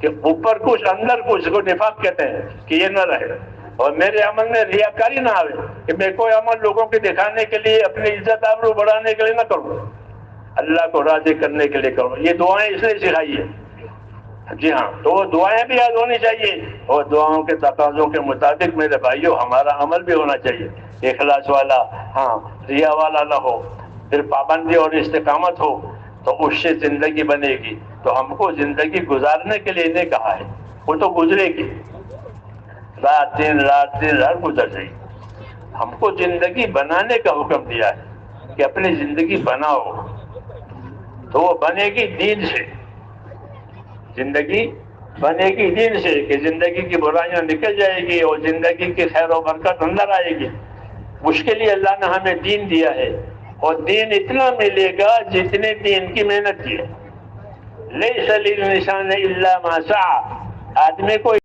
کہ اوپر کچھ اندر کچھ کو نفاق کہتے ہیں کہ یہ نہ رہے، اور میرے عمل میں ریاکاری نہ آئے کہ میں کوئی عمل لوگوں کے دکھانے کے لیے، اپنی عزت آبرو بڑھانے کے لیے نہ کروں، اللہ کو راضی کرنے کے لیے کروں۔ یہ دعائیں اس نے سکھائی ہے۔ جی ہاں، تو وہ دعائیں بھی یاد ہونی چاہیے، اور دعاؤں کے تقاضوں کے مطابق میرے بھائیوں ہمارا عمل بھی ہونا چاہیے، اخلاص والا، ہاں ریا والا نہ ہو، پھر پابندی اور استقامت ہو، تو اس سے زندگی بنے گی۔ تو ہم کو زندگی گزارنے کے لیے نہیں کہا ہے، وہ تو گزرے گی، رات دن گزر جائے گی۔ ہم کو زندگی بنانے کا حکم دیا ہے کہ اپنی زندگی بناؤ، تو وہ بنے گی دین سے، زندگی بنے گی دین سے، کہ زندگی کی برائیاں نکل جائے گی اور زندگی کی خیر و برکت اندر آئے گی۔ اس کے لیے اللہ نے ہمیں دین دیا ہے، اور دین اتنا ملے گا جتنے دین کی محنت کی ہے۔ لیس للانسان الا ما سعى، آدمی کو